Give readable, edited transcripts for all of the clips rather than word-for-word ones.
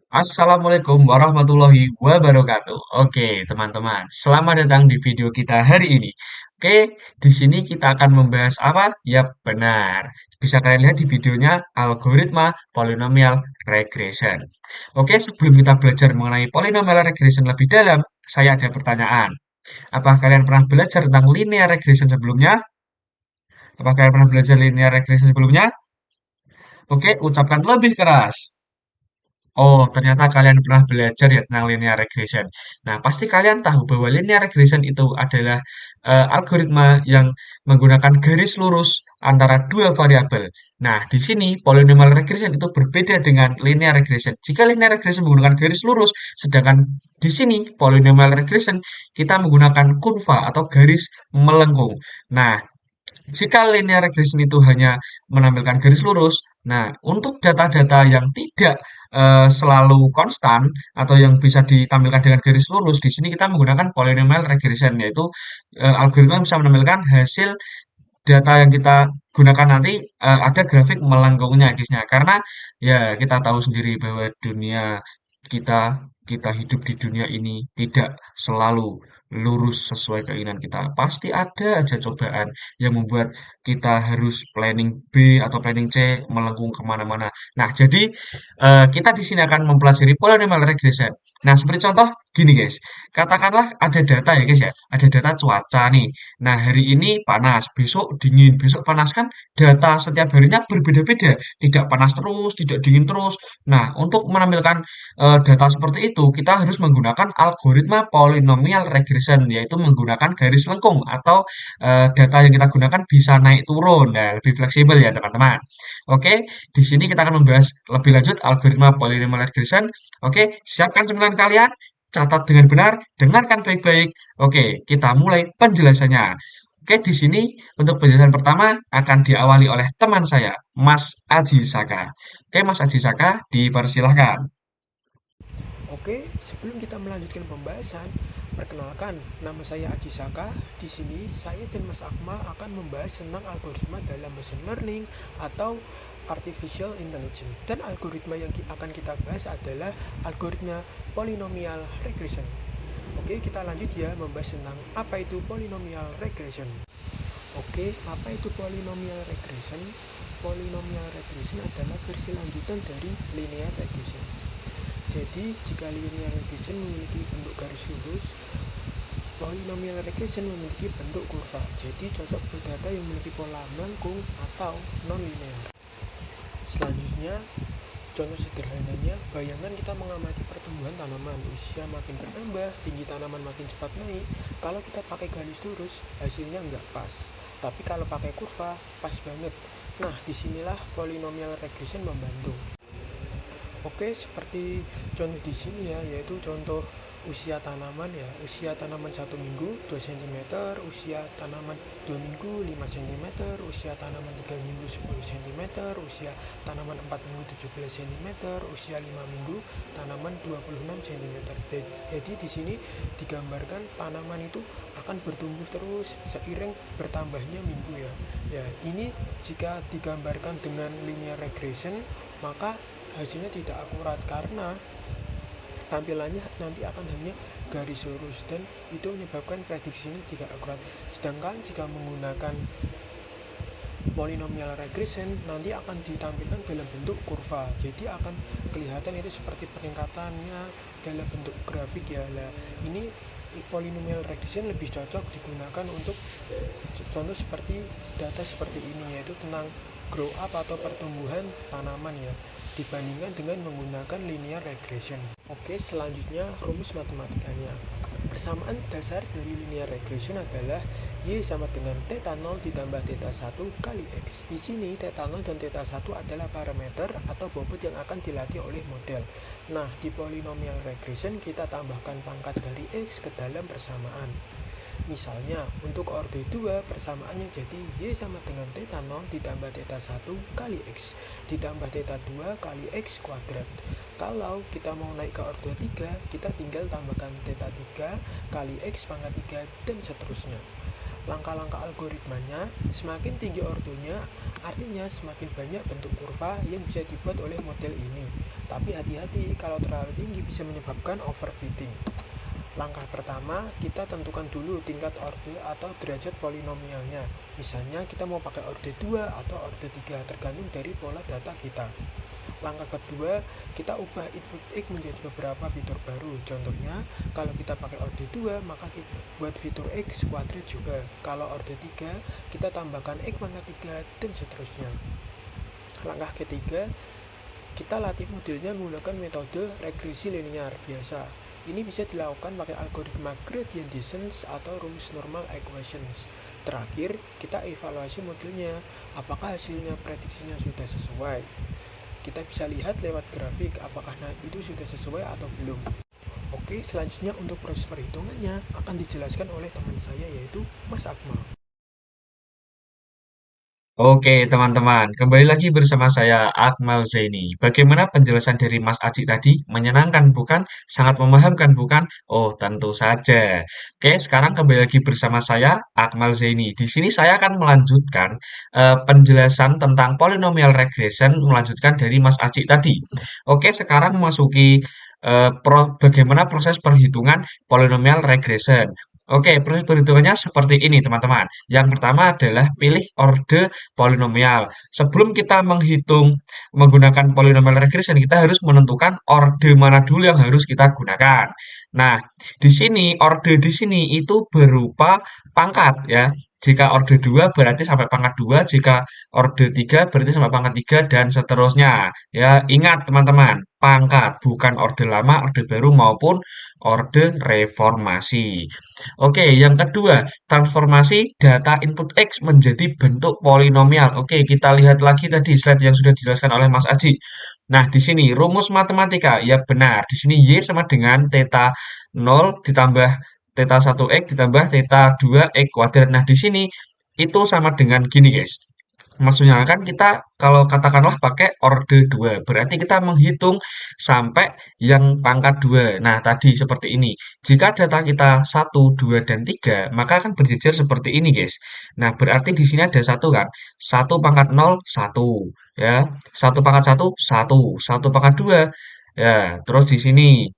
Assalamualaikum warahmatullahi wabarakatuh. Oke, teman-teman, selamat datang di video kita hari ini. Oke, di sini kita akan membahas apa? Ya, benar. Bisa kalian lihat di videonya algoritma polynomial regression. Oke, sebelum kita belajar mengenai polynomial regression lebih dalam, saya ada pertanyaan. Apakah kalian pernah belajar tentang linear regression sebelumnya? Apakah kalian pernah belajar linear regression sebelumnya? Oke, ucapkan lebih keras. Oh, ternyata kalian pernah belajar ya tentang linear regression. Nah, pasti kalian tahu bahwa linear regression itu adalah algoritma yang menggunakan garis lurus antara dua variabel. Nah, di sini polynomial regression itu berbeda dengan linear regression. Jika linear regression menggunakan garis lurus, sedangkan di sini polynomial regression kita menggunakan kurva atau garis melengkung. Nah, jika linear regression itu hanya menampilkan garis lurus, nah untuk data-data yang tidak selalu konstan atau yang bisa ditampilkan dengan garis lurus, di sini kita menggunakan polynomial regression, yaitu algoritma bisa menampilkan hasil data yang kita gunakan nanti ada grafik melengkungnya guysnya. Karena ya kita tahu sendiri bahwa dunia kita kita hidup di dunia ini tidak selalu lurus sesuai keinginan kita. Pasti ada aja cobaan yang membuat kita harus planning B atau planning C melengkung kemana-mana. Nah, jadi kita di sini akan mempelajari polynomial regression. Nah, seperti contoh gini guys, katakanlah ada data ya guys ya, ada data cuaca nih. Nah, hari ini panas, besok dingin, besok panas kan data setiap harinya berbeda-beda, tidak panas terus, tidak dingin terus. Nah, untuk menampilkan data seperti itu, kita harus menggunakan algoritma polynomial regression, yaitu menggunakan garis lengkung atau data yang kita gunakan bisa naik turun. Nah, lebih fleksibel ya teman-teman. Oke, di sini kita akan membahas lebih lanjut algoritma polynomial regression. Oke, siapkan cemilan kalian, catat dengan benar, dengarkan baik-baik. Oke, kita mulai penjelasannya. Oke, di sini untuk penjelasan pertama akan diawali oleh teman saya, Mas Aji Saka. Oke, Mas Aji Saka, dipersilahkan. Oke, sebelum kita melanjutkan pembahasan, perkenalkan, nama saya Aji Saka. Di sini saya dan Mas Akmal akan membahas tentang algoritma dalam machine learning atau artificial intelligence. Dan algoritma yang akan kita bahas adalah algoritma polynomial regression. Oke, kita lanjut ya membahas tentang apa itu polynomial regression. Oke, apa itu polynomial regression? Polynomial regression adalah versi lanjutan dari linear regression. Jadi, jika linear regression memiliki bentuk garis lurus, polynomial regression memiliki bentuk kurva. Jadi, cocok untuk data yang memiliki pola melengkung atau non-linear. Selanjutnya, contoh sederhananya, bayangkan kita mengamati pertumbuhan tanaman. Usia makin bertambah, tinggi tanaman makin cepat naik. Kalau kita pakai garis lurus, hasilnya nggak pas. Tapi kalau pakai kurva, pas banget. Nah, disinilah polynomial regression membantu. Oke, seperti contoh di sini ya, yaitu contoh usia tanaman ya. Usia tanaman 1 minggu 2 cm, usia tanaman 2 minggu 5 cm, usia tanaman 3 minggu 10 cm, usia tanaman 4 minggu 17 cm, usia 5 minggu tanaman 26 cm. Jadi di sini digambarkan tanaman itu akan bertumbuh terus seiring bertambahnya minggu ya. Ya, ini jika digambarkan dengan linear regression, maka hasilnya tidak akurat karena tampilannya nanti akan hanya garis lurus dan itu menyebabkan prediksinya tidak akurat. Sedangkan jika menggunakan polynomial regression nanti akan ditampilkan dalam bentuk kurva, jadi akan kelihatan itu seperti peningkatannya dalam bentuk grafik ya. Nah, ini polynomial regression lebih cocok digunakan untuk contoh seperti data seperti ini, yaitu tentang grow up atau pertumbuhan tanaman ya, dibandingkan dengan menggunakan linear regression. Oke, selanjutnya rumus matematikanya. Persamaan dasar dari linear regression adalah Y sama dengan theta 0 ditambah theta 1 kali X. Di sini theta 0 dan theta 1 adalah parameter atau bobot yang akan dilatih oleh model. Nah, di polynomial regression kita tambahkan pangkat dari X ke dalam persamaan. Misalnya, untuk orde 2 persamaannya jadi Y sama dengan theta 0 ditambah theta 1 kali X ditambah theta 2 kali X kuadrat. Kalau kita mau naik ke orde 3, kita tinggal tambahkan theta 3 kali X pangkat 3 dan seterusnya. Langkah-langkah algoritmanya, semakin tinggi ordonya, artinya semakin banyak bentuk kurva yang bisa dibuat oleh model ini. Tapi hati-hati, kalau terlalu tinggi bisa menyebabkan overfitting. Langkah pertama, kita tentukan dulu tingkat orde atau derajat polinomialnya. Misalnya kita mau pakai orde 2 atau orde 3, tergantung dari pola data kita. Langkah kedua, kita ubah input X menjadi beberapa fitur baru. Contohnya, kalau kita pakai orde 2, maka kita buat fitur X kuadrat juga. Kalau orde 3, kita tambahkan X pangkat 3, dan seterusnya. Langkah ketiga, kita latih modelnya menggunakan metode regresi linear biasa. Ini bisa dilakukan pakai algoritma gradient descent atau rumus normal equations. Terakhir, kita evaluasi modelnya, apakah hasilnya prediksinya sudah sesuai. Kita bisa lihat lewat grafik apakah itu sudah sesuai atau belum. Oke, selanjutnya untuk proses perhitungannya akan dijelaskan oleh teman saya yaitu Mas Akmal. Oke, teman-teman, kembali lagi bersama saya Akmal Zaini. Bagaimana penjelasan dari Mas Aji tadi? Menyenangkan, bukan? Sangat memahamkan, bukan? Oh, tentu saja. Oke, sekarang kembali lagi bersama saya Akmal Zaini. Di sini saya akan melanjutkan penjelasan tentang polynomial regression, melanjutkan dari Mas Aji tadi. Oke, sekarang memasuki bagaimana proses perhitungan polynomial regression. Oke, proses perhitungannya seperti ini, teman-teman. Yang pertama adalah pilih orde polinomial. Sebelum kita menghitung menggunakan polynomial regression, kita harus menentukan orde mana dulu yang harus kita gunakan. Nah, di sini orde di sini itu berupa pangkat ya. Jika orde 2 berarti sampai pangkat 2, jika orde 3 berarti sampai pangkat 3 dan seterusnya. Ya, ingat teman-teman, pangkat bukan orde lama, orde baru maupun orde reformasi. Oke, yang kedua, transformasi data input X menjadi bentuk polinomial. Oke, kita lihat lagi tadi slide yang sudah dijelaskan oleh Mas Aji. Nah, di sini rumus matematika, ya benar. Di sini Y sama dengan theta 0 ditambah theta 1X ditambah theta 2X kuadrat. Nah, di sini itu sama dengan gini, guys. Maksudnya kan kita kalau katakanlah pakai orde 2, berarti kita menghitung sampai yang pangkat 2. Nah, tadi seperti ini. Jika data kita 1, 2, dan 3, maka akan berjejer seperti ini, guys. Nah, berarti di sini ada satu kan. 1 pangkat 0, 1. Ya, 1 pangkat 1, 1. 1 pangkat 2. Ya, terus di sini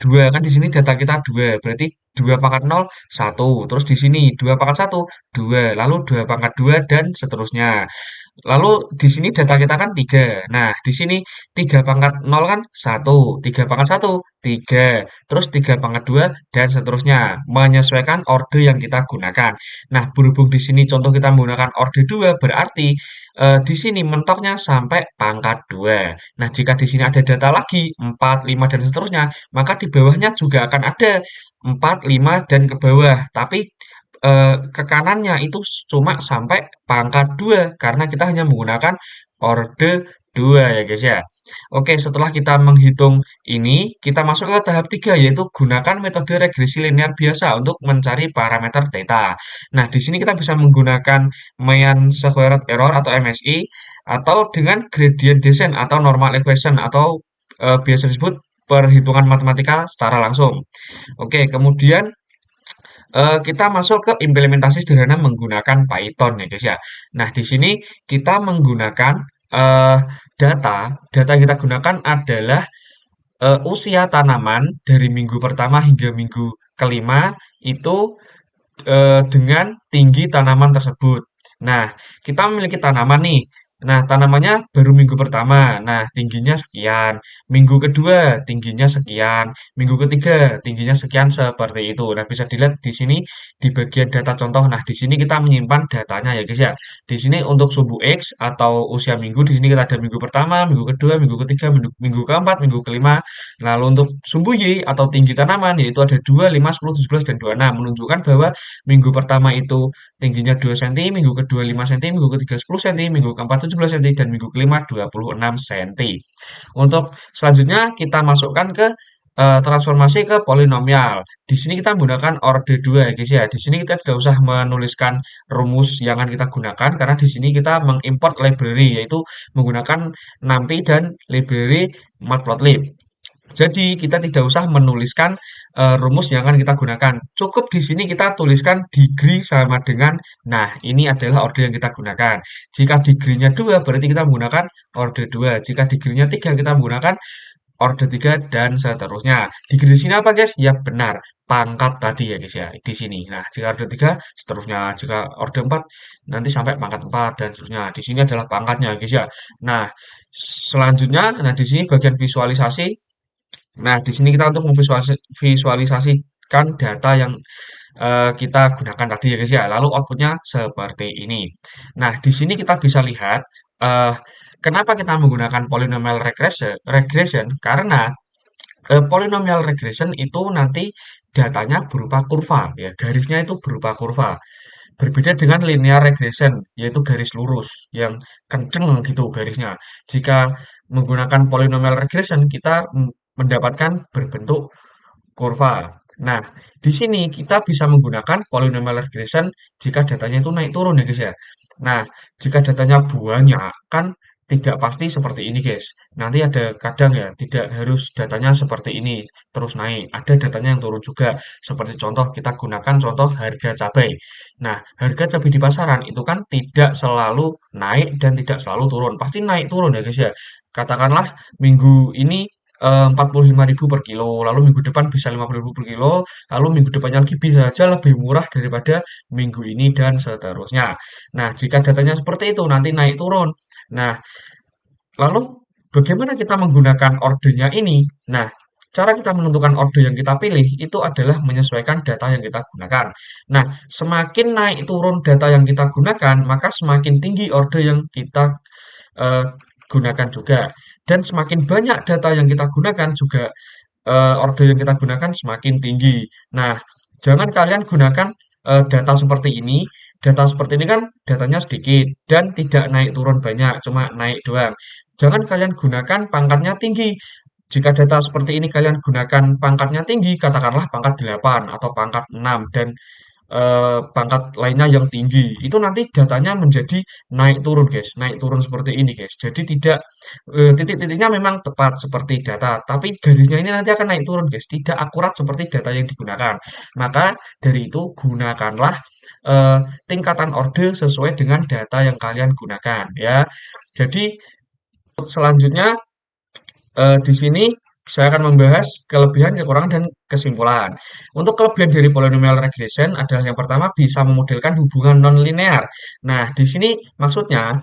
2 kan di sini data kita 2 berarti 2 pangkat 0 1 terus di sini 2 pangkat 1 2 lalu 2 pangkat 2 dan seterusnya. Lalu di sini data kita kan 3. Nah, di sini 3 pangkat 0 kan 1, 3 pangkat 1 3, terus 3 pangkat 2 dan seterusnya. Menyesuaikan orde yang kita gunakan. Nah, berhubung di sini contoh kita menggunakan orde 2 berarti di sini mentoknya sampai pangkat 2. Nah, jika di sini ada data lagi 4, 5 dan seterusnya, maka di bawahnya juga akan ada 4, 5 dan ke bawah. Tapi ke kanannya itu cuma sampai pangkat 2 karena kita hanya menggunakan orde 2 ya guys ya. Oke, setelah kita menghitung ini, kita masuk ke tahap 3 yaitu gunakan metode regresi linear biasa untuk mencari parameter theta. Nah, di sini kita bisa menggunakan mean squared error atau MSE atau dengan gradient descent atau normal equation atau biasa disebut perhitungan matematika secara langsung. Oke, kemudian kita masuk ke implementasi sederhana menggunakan Python ya guys ya. Nah, di sini kita menggunakan eh, data, data yang kita gunakan adalah usia tanaman dari minggu pertama hingga minggu kelima itu dengan tinggi tanaman tersebut. Nah, kita memiliki tanaman nih. Nah, tanamannya baru minggu pertama. Nah, tingginya sekian. Minggu kedua, tingginya sekian. Minggu ketiga, tingginya sekian seperti itu. Nah, bisa dilihat di sini di bagian data contoh. Nah, di sini kita menyimpan datanya ya, guys ya. Di sini untuk sumbu X atau usia minggu, di sini kita ada minggu pertama, minggu kedua, minggu ketiga, minggu keempat, minggu kelima. Lalu untuk sumbu Y atau tinggi tanaman, yaitu ada 2, 5, 10, 17, dan 26. Menunjukkan bahwa minggu pertama itu tingginya 2 cm, minggu kedua 5 cm, minggu ketiga 10 cm, minggu keempat 17 cm, dan minggu kelima 26 cm. Untuk selanjutnya kita masukkan ke transformasi ke polinomial. Di sini kita menggunakan orde 2 ya guys ya. Di sini kita tidak usah menuliskan rumus yang akan kita gunakan karena di sini kita mengimport library yaitu menggunakan NumPy dan library Matplotlib. Jadi kita tidak usah menuliskan rumus yang akan kita gunakan. Cukup di sini kita tuliskan degree sama dengan, nah ini adalah order yang kita gunakan. Jika degree-nya 2 berarti kita menggunakan order 2. Jika degree-nya 3 kita menggunakan order 3 dan seterusnya. Degree di sini apa guys? Ya benar, pangkat tadi ya guys ya, di sini. Nah, jika order 3 seterusnya, jika order 4 nanti sampai pangkat 4 dan seterusnya. Di sini adalah pangkatnya guys ya. Nah, selanjutnya, nah di sini bagian visualisasi. Nah, di sini kita untuk memvisualisasikan data yang kita gunakan tadi ya guys ya. Lalu outputnya seperti ini. Nah, di sini kita bisa lihat eh, kenapa kita menggunakan polynomial regression karena polynomial regression itu nanti datanya berupa kurva ya, garisnya itu berupa kurva. Berbeda dengan linear regression, yaitu garis lurus yang kenceng gitu garisnya. Jika menggunakan polynomial regression, kita mendapatkan berbentuk kurva. Nah, di sini kita bisa menggunakan polynomial regression jika datanya itu naik turun ya guys ya. Nah, jika datanya banyak kan tidak pasti seperti ini guys. Nanti ada kadang ya tidak harus datanya seperti ini terus naik. Ada datanya yang turun juga. Seperti contoh kita gunakan contoh harga cabai. Nah, harga cabai di pasaran itu kan tidak selalu naik dan tidak selalu turun. Pasti naik turun ya guys ya. Katakanlah minggu ini 45.000 per kilo, lalu minggu depan bisa 50.000 per kilo, lalu minggu depannya lagi bisa saja lebih murah daripada minggu ini dan seterusnya. Nah, jika datanya seperti itu nanti naik turun. Nah, lalu bagaimana kita menggunakan ordernya ini? Nah, cara kita menentukan order yang kita pilih itu adalah menyesuaikan data yang kita gunakan. Nah, semakin naik turun data yang kita gunakan, maka semakin tinggi order yang kita eh, gunakan juga. Dan semakin banyak data yang kita gunakan juga order yang kita gunakan semakin tinggi. Nah, jangan kalian gunakan data seperti ini. Data seperti ini kan datanya sedikit dan tidak naik turun banyak, cuma naik doang. Jangan kalian gunakan pangkatnya tinggi. Jika data seperti ini kalian gunakan pangkatnya tinggi, katakanlah pangkat 8 atau pangkat 6 dan pangkat lainnya yang tinggi, itu nanti datanya menjadi naik turun guys, naik turun seperti ini guys. Jadi tidak titik-titiknya memang tepat seperti data, tapi garisnya ini nanti akan naik turun guys, tidak akurat seperti data yang digunakan. Maka dari itu gunakanlah eh, tingkatan order sesuai dengan data yang kalian gunakan ya. Jadi untuk selanjutnya di sini saya akan membahas kelebihan, kekurangan, dan kesimpulan. Untuk kelebihan dari polynomial regression adalah yang pertama bisa memodelkan hubungan non-linear. Nah, di sini maksudnya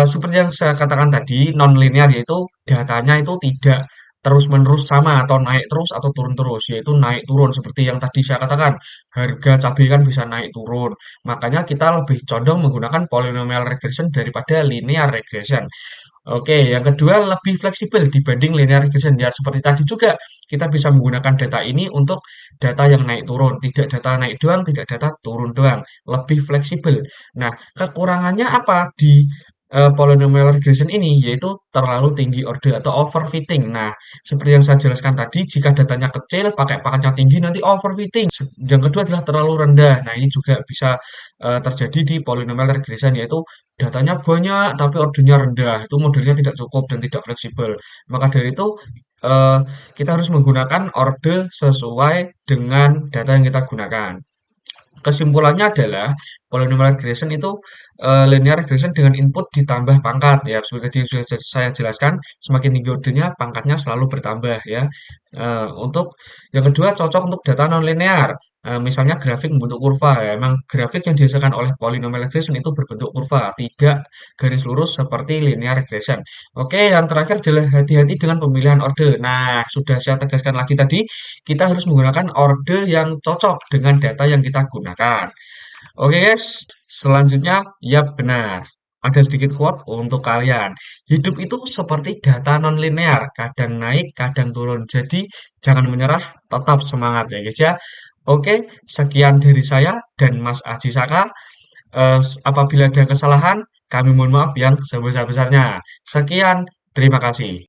seperti yang saya katakan tadi, non-linear yaitu datanya itu tidak terus-menerus sama atau naik terus atau turun terus, yaitu naik turun seperti yang tadi saya katakan. Harga cabai kan bisa naik turun. Makanya kita lebih condong menggunakan polynomial regression daripada linear regression. Oke, yang kedua lebih fleksibel dibanding linear regression. Ya, seperti tadi juga kita bisa menggunakan data ini untuk data yang naik turun, tidak data naik doang, tidak data turun doang, lebih fleksibel. Nah, kekurangannya apa di polynomial regression ini? Yaitu terlalu tinggi order atau overfitting. Nah, seperti yang saya jelaskan tadi, jika datanya kecil, pakai pangkatnya tinggi, nanti overfitting. Yang kedua adalah terlalu rendah. Nah, ini juga bisa terjadi di polynomial regression, yaitu datanya banyak tapi ordernya rendah. Itu modelnya tidak cukup dan tidak fleksibel. Maka dari itu eh, kita harus menggunakan order sesuai dengan data yang kita gunakan. Kesimpulannya adalah polynomial regression itu linear regression dengan input ditambah pangkat ya. Seperti tadi sudah saya jelaskan, semakin tinggi ordernya pangkatnya selalu bertambah ya. Untuk yang kedua cocok untuk data non-linear. Misalnya grafik membentuk kurva ya. Memang grafik yang dihasilkan oleh polynomial regression itu berbentuk kurva, tidak garis lurus seperti linear regression. Oke, yang terakhir adalah hati-hati dengan pemilihan order. Nah, sudah saya tegaskan lagi tadi, kita harus menggunakan order yang cocok dengan data yang kita gunakan. Oke guys, selanjutnya ya benar. Ada sedikit quote untuk kalian. Hidup itu seperti data non-linear, kadang naik, kadang turun. Jadi jangan menyerah, tetap semangat ya guys ya. Oke, sekian dari saya dan Mas Aji Saka. Apabila ada kesalahan, kami mohon maaf yang sebesar-besarnya. Sekian, terima kasih.